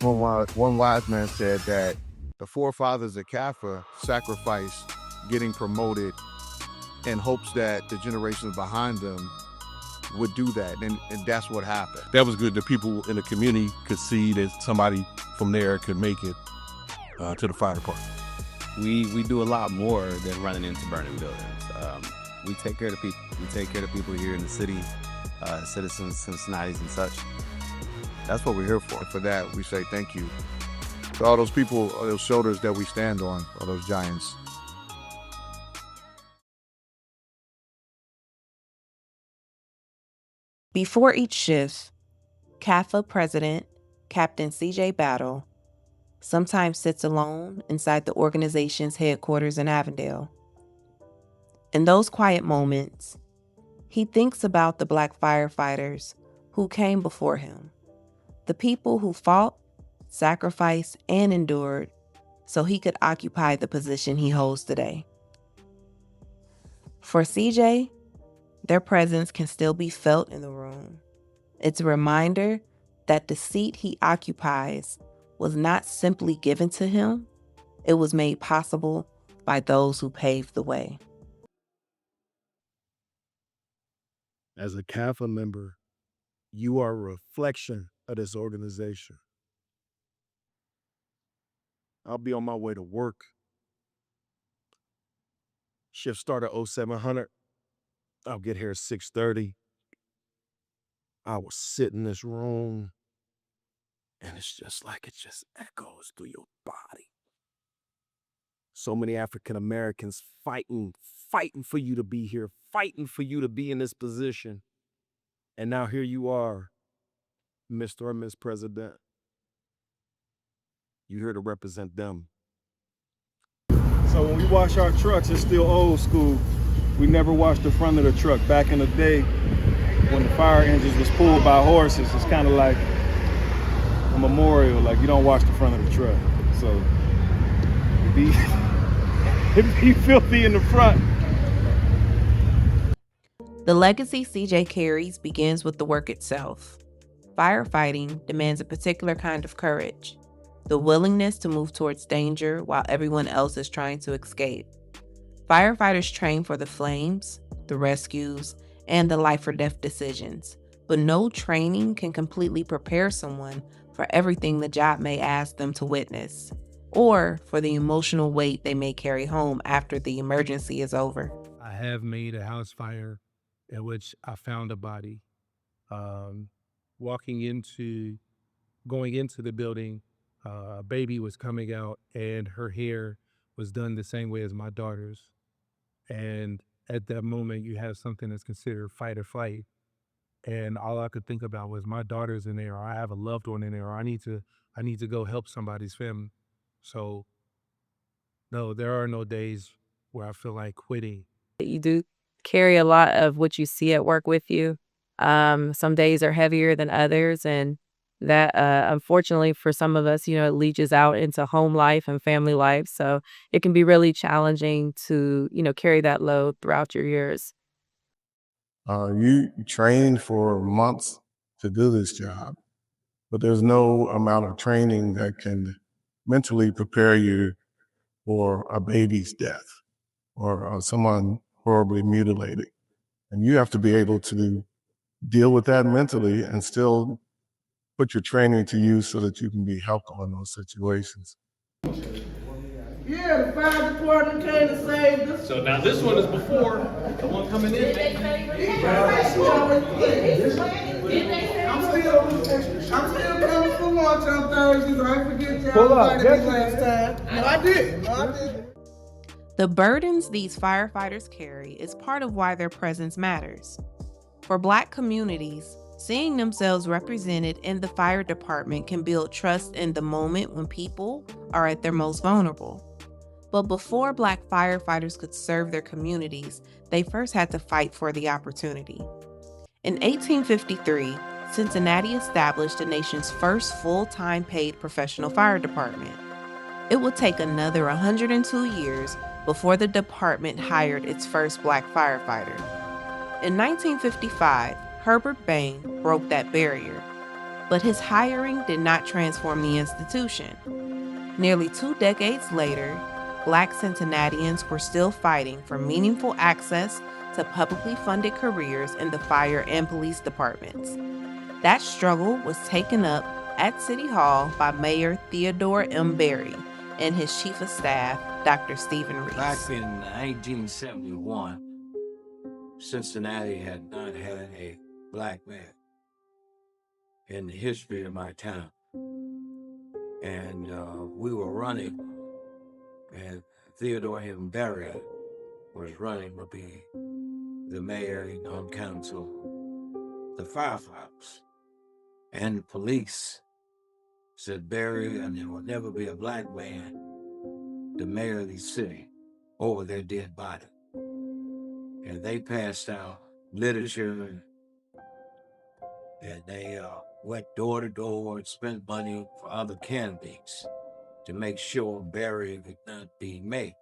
One wise man said that the forefathers of CAFA sacrificed getting promoted in hopes that the generations behind them would do that, and that's what happened. That was good. The people in the community could see that somebody from there could make it to the fire department. We do a lot more than running into burning buildings. We take care of the people. We take care of the people here in the city, citizens, Cincinnati's and such. That's what we're here for. For that, we say thank you to all those people, all those shoulders that we stand on, all those giants. Before each shift, CAFA President Captain C.J. Battle sometimes sits alone inside the organization's headquarters in Avondale. In those quiet moments, he thinks about the Black firefighters who came before him, the people who fought, sacrificed, and endured so he could occupy the position he holds today. For CJ, their presence can still be felt in the room. It's a reminder that the seat he occupies was not simply given to him, it was made possible by those who paved the way. As a CAFA member, you are a reflection of this organization. I'll be on my way to work. Shift start at 0700. I'll get here at 6:30. I will sit in this room, and it's just like it just echoes through your body. So many African Americans fighting for you to be here, fighting for you to be in this position. And now here you are, Mr. or Miss President. You're here to represent them. So when we wash our trucks, it's still old school. We never washed the front of the truck. Back in the day, when the fire engines was pulled by horses, it's kind of like a memorial, like you don't wash the front of the truck. So it'd be filthy in the front. The legacy CJ carries begins with the work itself. Firefighting demands a particular kind of courage, the willingness to move towards danger while everyone else is trying to escape. Firefighters train for the flames, the rescues, and the life or death decisions, but no training can completely prepare someone for everything the job may ask them to witness, or for the emotional weight they may carry home after the emergency is over. I have made a house fire in which I found a body. Going into the building, a baby was coming out and her hair was done the same way as my daughter's. And at that moment, you have something that's considered fight or flight. And all I could think about was my daughter's in there, or I have a loved one in there, or I need to go help somebody's family. So no, there are no days where I feel like quitting. You do carry a lot of what you see at work with you. Some days are heavier than others, and that unfortunately for some of us, it leaches out into home life and family life. So it can be really challenging to, carry that load throughout your years. You train for months to do this job, but there's no amount of training that can mentally prepare you for a baby's death or someone horribly mutilated. And you have to be able to deal with that mentally and still put your training to use so that you can be helpful in those situations. Yeah, the fire department came to save us. So now this one is before the one coming in. I'm still coming for lunch on Thursdays. I forget y'all invited me last time. No, I didn't. The burdens these firefighters carry is part of why their presence matters. For Black communities, seeing themselves represented in the fire department can build trust in the moment when people are at their most vulnerable. But before Black firefighters could serve their communities, they first had to fight for the opportunity. In 1853, Cincinnati established the nation's first full-time paid professional fire department. It would take another 102 years before the department hired its first Black firefighter. In 1955, Herbert Bain broke that barrier. But his hiring did not transform the institution. Nearly 2 decades later, Black Cincinnatians were still fighting for meaningful access to publicly funded careers in the fire and police departments. That struggle was taken up at City Hall by Mayor Theodore M. Berry and his chief of staff, Dr. Stephen Back Reese. in 1871, Cincinnati had not had a black man in the history of my town. And we were running, and Theodore M. Berry was running to be the mayor on council. The firefighters and the police said, Berry, and there will never be a black man, the mayor of the city, over their dead body. And they passed out literature, and they went door to door and spent money for other candidates to make sure Berry would not be mayor.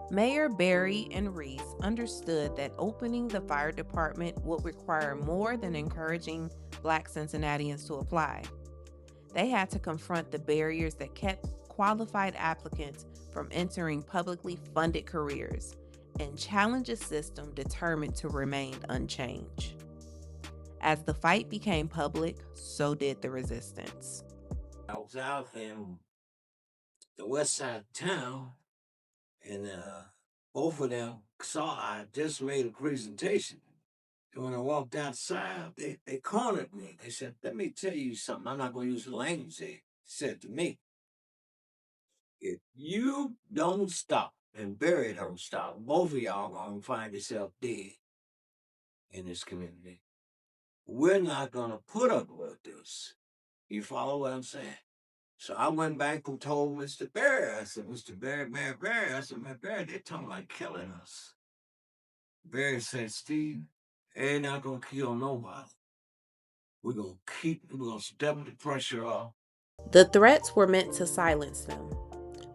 Mayor Berry and Reese understood that opening the fire department would require more than encouraging Black Cincinnatians to apply. They had to confront the barriers that kept qualified applicants from entering publicly funded careers and challenge a system determined to remain unchanged. As the fight became public, so did the resistance. I was out in the west side of town, and both of them saw I just made a presentation. And when I walked outside, they cornered me. They said, let me tell you something. I'm not going to use the language they said to me. If you don't stop and Barry don't stop, both of y'all going to find yourself dead in this community. We're not going to put up with this. You follow what I'm saying? So I went back and told Mr. Barry, I said, Mr. Barry, I said, man, Barry, they're talking like killing us. Barry said, Steve, they're not going to kill nobody. We're going to step the pressure off. The threats were meant to silence them,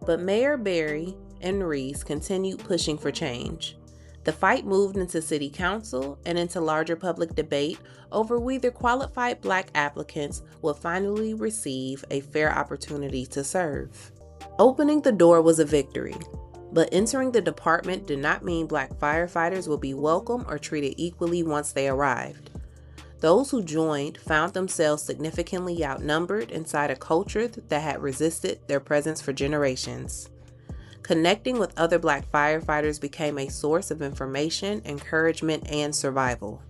but Mayor Berry and Reese continued pushing for change. The fight moved into city council and into larger public debate over whether qualified Black applicants would finally receive a fair opportunity to serve. Opening the door was a victory, but entering the department did not mean Black firefighters would be welcome or treated equally once they arrived. Those who joined found themselves significantly outnumbered inside a culture that had resisted their presence for generations. Connecting with other Black firefighters became a source of information, encouragement, and survival.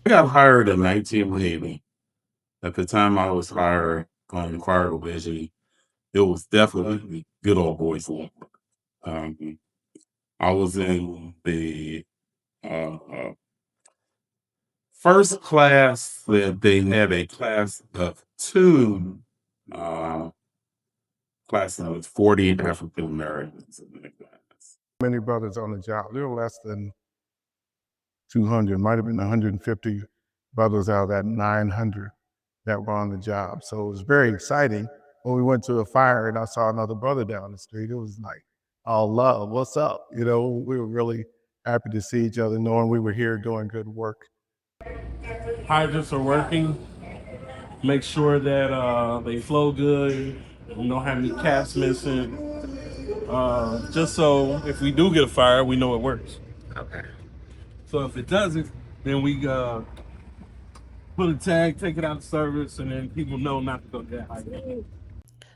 I got hired in 1980. At the time I was hired on the fire division, it was definitely good old boys club. I was in the first class that they had a class of 2 classes with 40 African Americans in the class. Many brothers on the job. There were less than 200, might have been 150 brothers out of that 900 that were on the job. So it was very exciting. When we went to a fire and I saw another brother down the street, it was like, all love, what's up? You know, we were really happy to see each other, knowing we were here doing good work. Hydrants are working. Make sure that they flow good. We don't have any caps missing. Just so if we do get a fire, we know it works. Okay. So if it doesn't, then we put a tag, take it out of service, and then people know not to go to that hydrant.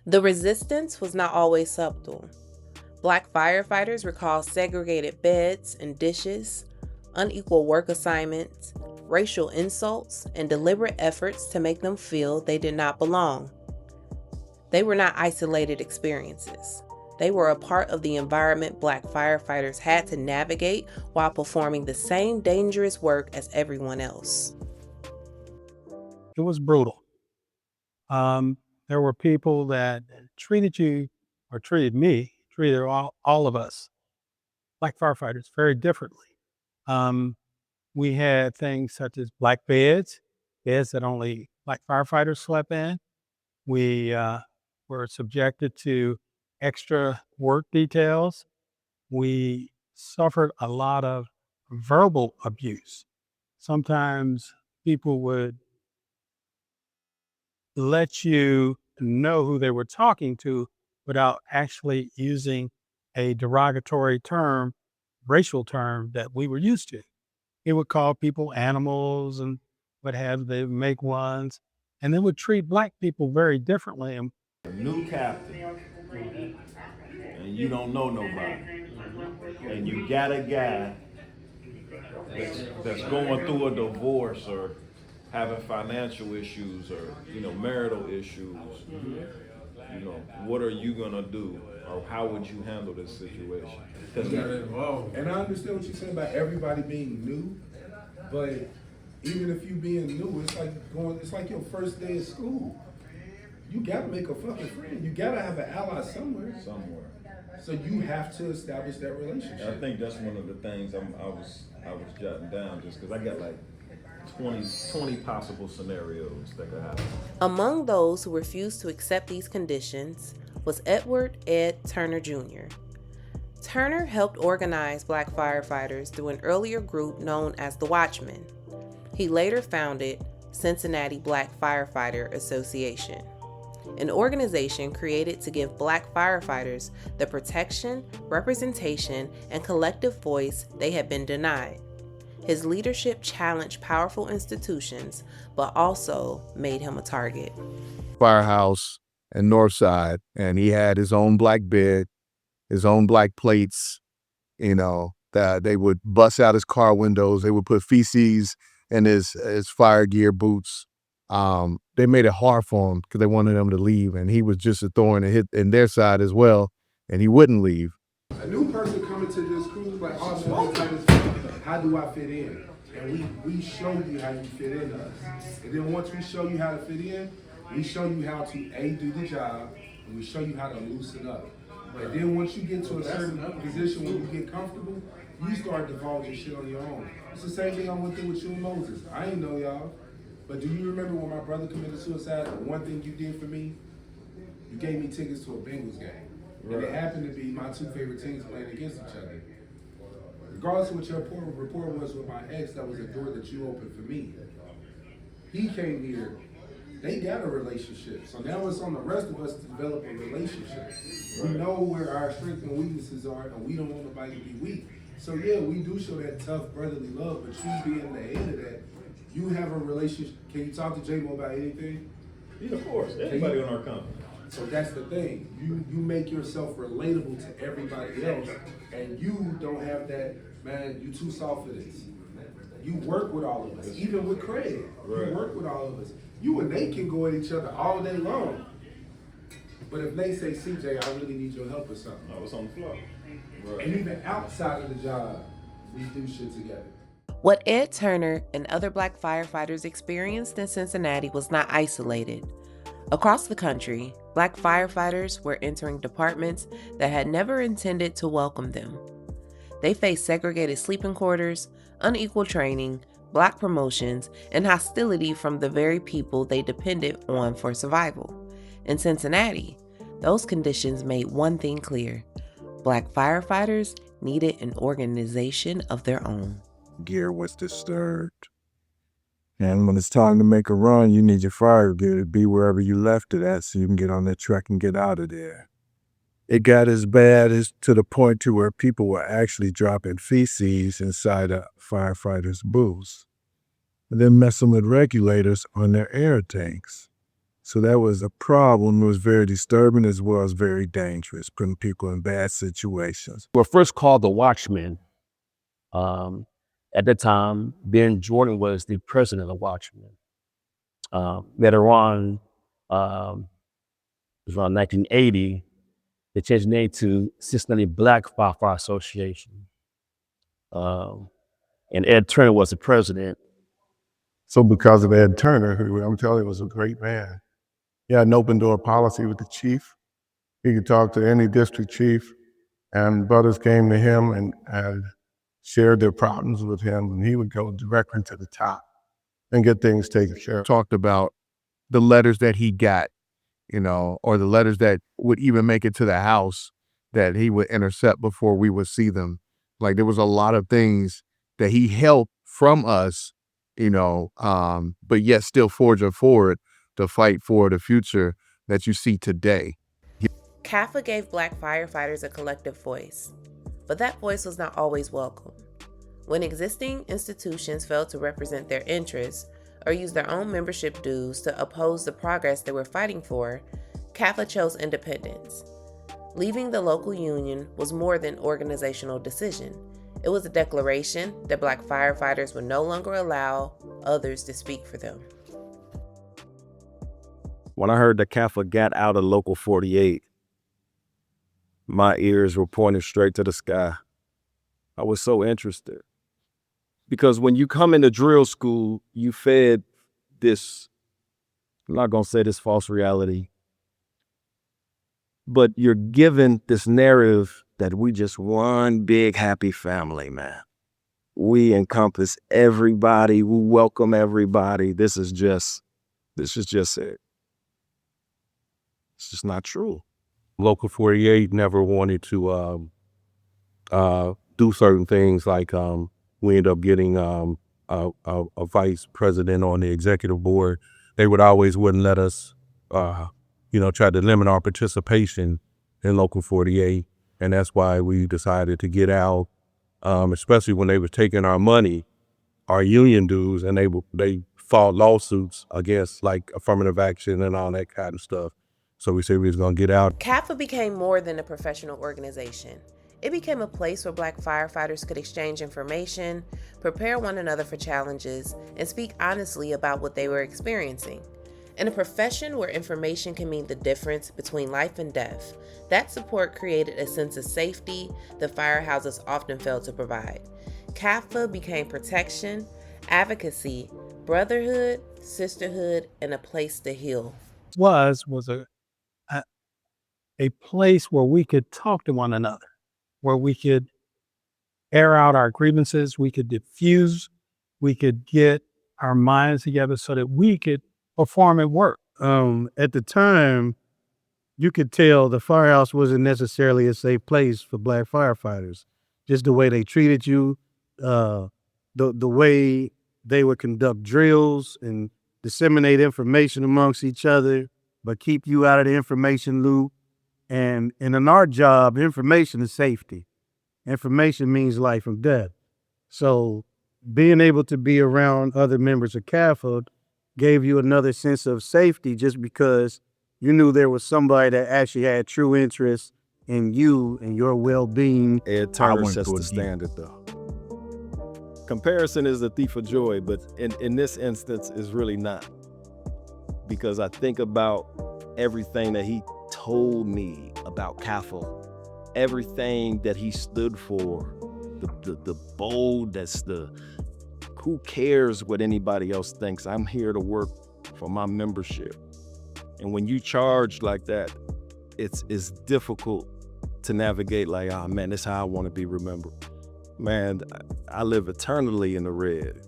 The resistance was not always subtle. Black firefighters recall segregated beds and dishes, unequal work assignments, racial insults, and deliberate efforts to make them feel they did not belong. They were not isolated experiences. They were a part of the environment Black firefighters had to navigate while performing the same dangerous work as everyone else. It was brutal. There were people that treated you or treated me, treated all of us, Black firefighters, very differently. We had things such as black beds that only Black firefighters slept in. We were subjected to extra work details. We suffered a lot of verbal abuse. Sometimes people would let you know who they were talking to without actually using a derogatory term, racial term that we were used to. He would call people animals and what have they make ones, and they would treat black people very differently. And New captain, and you don't know nobody, and you got a guy that's going through a divorce or having financial issues or marital issues. What are you gonna do, or how would you handle this situation? And I understand what you're saying about everybody being new, but even if you being new, it's like your first day of school. You gotta make a fucking friend. You gotta have an ally somewhere. So you have to establish that relationship. I think that's one of the things I was jotting down, just because I got like 20 possible scenarios that could happen. Among those who refused to accept these conditions was Edward Ed Turner Jr. Turner helped organize black firefighters through an earlier group known as the Watchmen. He later founded Cincinnati Black Firefighter Association, an organization created to give black firefighters the protection, representation, and collective voice they had been denied. His leadership challenged powerful institutions, but also made him a target. Firehouse and Northside, and he had his own black bed, his own black plates, that they would bust out his car windows. They would put feces in his fire gear boots. They made it hard for him because they wanted him to leave, and he was just a thorn in their side as well, and he wouldn't leave. A new person coming to this crew like, how do I fit in? And we show you how you fit in us. And then once we show you how to fit in, we show you how to do the job, and we show you how to loosen up. And then once you get to a certain position where you get comfortable, you start divulging shit on your own. It's the same thing I went through with you and Moses. I ain't know y'all, but do you remember when my brother committed suicide? The one thing you did for me, you gave me tickets to a Bengals game. And it happened to be my two favorite teams playing against each other. Regardless of what your rapport was with my ex, that was a door that you opened for me. He came here, they got a relationship. So now it's on the rest of us to develop a relationship. We know where our strengths and weaknesses are, and we don't want nobody to be weak. So yeah, we do show that tough brotherly love, but you being the head of that, you have a relationship. Can you talk to J-Mo about anything? Yeah, of course. Everybody on our company. So that's the thing. You make yourself relatable to everybody else, and you don't have that, man, you too soft for this. You work with all of us, even with Craig. You work with all of us. You and Nate can go at each other all day long. But if Nate say, CJ, I really need your help or something. I was on the floor. And even outside of the job, we do shit together. What Ed Turner and other black firefighters experienced in Cincinnati was not isolated. Across the country, black firefighters were entering departments that had never intended to welcome them. They faced segregated sleeping quarters, unequal training, block promotions, and hostility from the very people they depended on for survival. In Cincinnati, those conditions made one thing clear: black firefighters needed an organization of their own. Gear was disturbed. And when it's time to make a run, you need your fire gear to be wherever you left it at so you can get on that truck and get out of there. It got as bad as to the point to where people were actually dropping feces inside a firefighter's booths and then messing with regulators on their air tanks. So that was a problem. It was very disturbing as well as very dangerous, putting people in bad situations. We were first called the Watchmen. At that time, Ben Jordan was the president of the Watchmen. Later on, it was around 1980, they changed the name to Cincinnati Black Firefighter Association. And Ed Turner was the president. So because of Ed Turner, who I'm telling you was a great man, he had an open door policy with the chief. He could talk to any district chief, and brothers came to him and shared their problems with him, and he would go directly to the top and get things taken care of. Talked about the letters that he got or the letters that would even make it to the house that he would intercept before we would see them. Like, there was a lot of things that he held from us, but yet still forging forward to fight for the future that you see today. CAFA gave Black firefighters a collective voice, but that voice was not always welcome. When existing institutions failed to represent their interests or use their own membership dues to oppose the progress they were fighting for, CAFA chose independence. Leaving the local union was more than an organizational decision. It was a declaration that Black firefighters would no longer allow others to speak for them. When I heard that CAFA got out of Local 48, my ears were pointed straight to the sky. I was so interested. Because when you come into drill school, you fed this, I'm not going to say this false reality, but you're given this narrative that we just one big happy family, man. We encompass everybody. We welcome everybody. This is just it. It's just not true. Local 48 never wanted to do certain things, like we ended up getting a vice president on the executive board. They wouldn't let us, try to limit our participation in Local 48. And that's why we decided to get out, especially when they were taking our money, our union dues, and they fought lawsuits against, like, affirmative action and all that kind of stuff. So we said we was going to get out. CAFA became more than a professional organization. It became a place where Black firefighters could exchange information, prepare one another for challenges, and speak honestly about what they were experiencing. In a profession where information can mean the difference between life and death, that support created a sense of safety that firehouses often failed to provide. CAFA became protection, advocacy, brotherhood, sisterhood, and a place to heal. Was a place where we could talk to one another, where we could air out our grievances, we could diffuse, we could get our minds together so that we could perform at work. At the time, you could tell the firehouse wasn't necessarily a safe place for Black firefighters. Just the way they treated you, the way they would conduct drills and disseminate information amongst each other, but keep you out of the information loop. And in our job, information is safety. Information means life and death. So being able to be around other members of CAFA gave you another sense of safety, just because you knew there was somebody that actually had true interest in you and your well-being. Ed Turner sets the standard, though. Comparison is the thief of joy, but in this instance, it's really not. Because I think about everything that he told me about CAFA, everything that he stood for, the boldness, who cares what anybody else thinks? I'm here to work for my membership. And when you charge like that, it's difficult to navigate, like, oh man, this is how I want to be remembered. Man, I live eternally in the red.